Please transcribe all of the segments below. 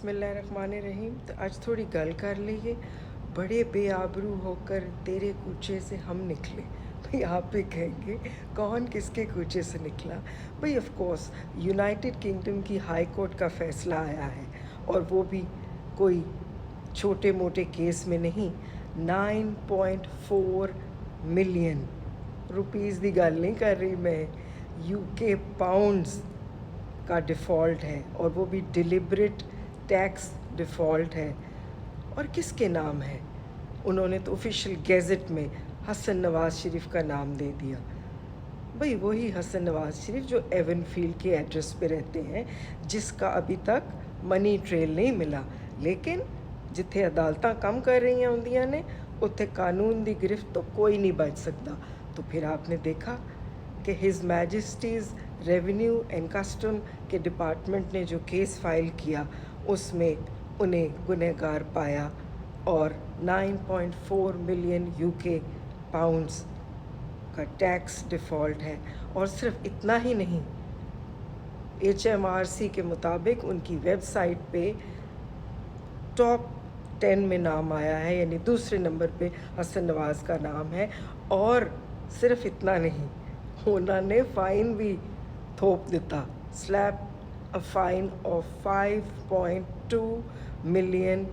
बिस्मिल्लाहिर्रहमानिर्रहीम। तो आज थोड़ी गल कर लिए। बड़े बेआबरू होकर तेरे कूचे से हम निकले। भाई आप भी कहेंगे कौन किसके कूचे से निकला। भाई ऑफ कोर्स यूनाइटेड किंगडम की हाई कोर्ट का फ़ैसला आया है, और वो भी कोई छोटे मोटे केस में नहीं। 9.4 मिलियन रुपीज़ की गल नहीं कर रही मैं, यूके पाउंड्स का डिफ़ॉल्ट है, और वो भी डिलिबरेट टैक्स डिफ़ॉल्ट है। और किसके नाम है? उन्होंने तो ऑफिशियल गैज़ेट में हसन नवाज़ शरीफ का नाम दे दिया। भाई वही हसन नवाज़ शरीफ जो एवनफील्ड के एड्रेस पे रहते हैं, जिसका अभी तक मनी ट्रेल नहीं मिला। लेकिन जिथे अदालतां कम कर रही होंदियां ने, उत्थे कानून की गिरफ्त तो कोई नहीं बच सकता। तो फिर आपने देखा कि his majesty's revenue and custom के डिपार्टमेंट ने जो केस फाइल किया, उसमें उन्हें गुनहगार पाया, और 9.4 मिलियन यूके पाउंड्स का टैक्स डिफ़ॉल्ट है। और सिर्फ इतना ही नहीं, HMRC के मुताबिक उनकी वेबसाइट पे टॉप 10 में नाम आया है, यानी दूसरे नंबर पे हसन नवाज़ का नाम है। और सिर्फ इतना नहीं, उन्होंने फ़ाइन भी थोप दिता, slap a fine of 5.2 million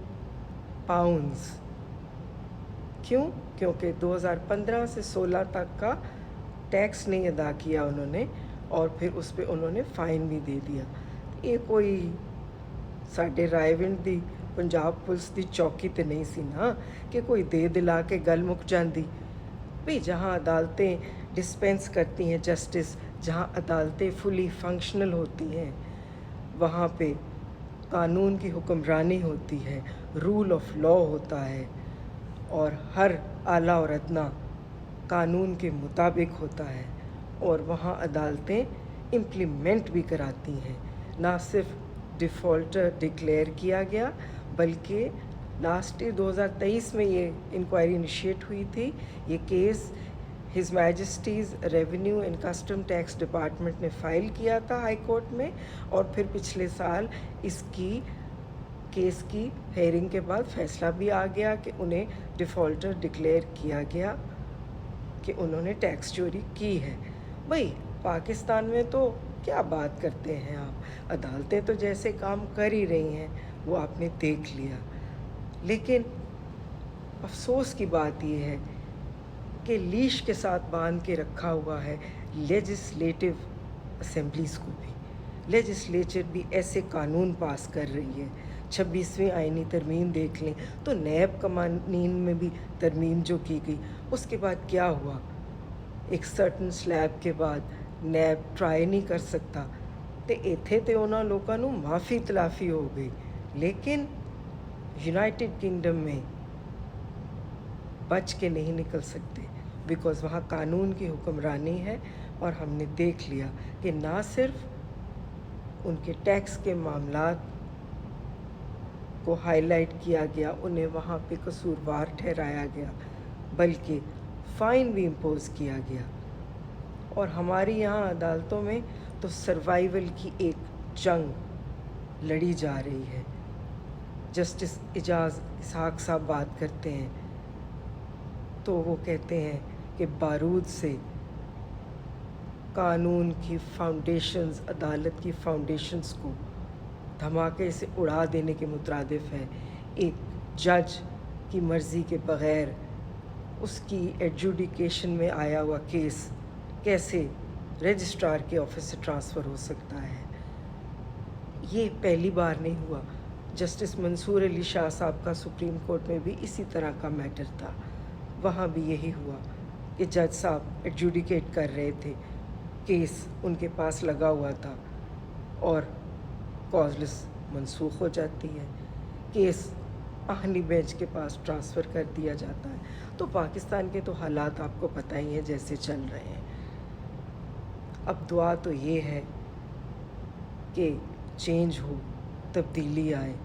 pounds. क्यों? क्योंकि 2015 से 16 तक का टैक्स नहीं अदा किया उन्होंने, और फिर उस पर उन्होंने फ़ाइन भी दे दिया। ये कोई साढ़े रायविंड दी पंजाब पुलिस की चौकी तो नहीं सी ना कि कोई दे दिला के गल मुक जाती। भाई जहाँ अदालतें डिस्पेंस करती हैं जस्टिस, जहाँ अदालतें फुली फंक्शनल होती हैं, वहाँ पे कानून की हुक्मरानी होती है, रूल ऑफ लॉ होता है, और हर आला और अदना कानून के मुताबिक होता है, और वहाँ अदालतें इम्प्लीमेंट भी कराती हैं। ना सिर्फ डिफ़ॉल्टर डिक्लेयर किया गया, बल्कि लास्ट ईयर 2023 में ये इंक्वायरी इनिशिएट हुई थी। ये case his majesty's revenue and custom tax department ने फ़ाइल किया था हाई कोर्ट में, और फिर पिछले साल इसकी केस की हेयरिंग के बाद फ़ैसला भी आ गया कि उन्हें डिफ़ॉल्टर डिक्लेयर किया गया कि उन्होंने टैक्स चोरी की है। भाई पाकिस्तान में तो क्या बात करते हैं आप, अदालतें तो जैसे काम कर ही रही हैं वो आपने देख लिया। लेकिन अफसोस की बात यह है कि लीश के साथ बांध के रखा हुआ है लेजिस्लेटिव असेंबलीज़ को भी। लेजिस्लेचर भी ऐसे कानून पास कर रही है। 26वीं आइनी तरमीम देख लें तो नैब कवानीन में भी तरमीम जो की गई, उसके बाद क्या हुआ? एक सर्टन स्लैब के बाद नैब ट्राई नहीं कर सकता, तो इत्थे तो उन्होंने लोगों को माफ़ी तलाफ़ी हो गई। लेकिन यूनाइटेड किंगडम में बच के नहीं निकल सकते, बिकॉज़ वहाँ कानून की हुक्मरानी है। और हमने देख लिया कि ना सिर्फ उनके टैक्स के मामलात को हाईलाइट किया गया, उन्हें वहाँ पे कसूरवार ठहराया गया, बल्कि फ़ाइन भी इम्पोज़ किया गया। और हमारी यहाँ अदालतों में तो सर्वाइवल की एक जंग लड़ी जा रही है। जस्टिस इजाज़ इसहाक साहब बात करते हैं तो वो कहते हैं कि बारूद से कानून की फाउंडेशंस, अदालत की फाउंडेशंस को धमाके से उड़ा देने के मुतरादिफ है। एक जज की मर्ज़ी के बग़ैर उसकी एडजुडिकेशन में आया हुआ केस कैसे रजिस्ट्रार के ऑफिस से ट्रांसफ़र हो सकता है? ये पहली बार नहीं हुआ। जस्टिस मंसूर अली शाह साहब का सुप्रीम कोर्ट में भी इसी तरह का मैटर था। वहाँ भी यही हुआ कि जज साहब एडजुडिकेट कर रहे थे, केस उनके पास लगा हुआ था, और कॉजलेस मनसूख हो जाती है, केस आहनी बेंच के पास ट्रांसफ़र कर दिया जाता है। तो पाकिस्तान के तो हालात आपको पता ही है जैसे चल रहे हैं। अब दुआ तो ये है कि चेंज हो, तब्दीली आए।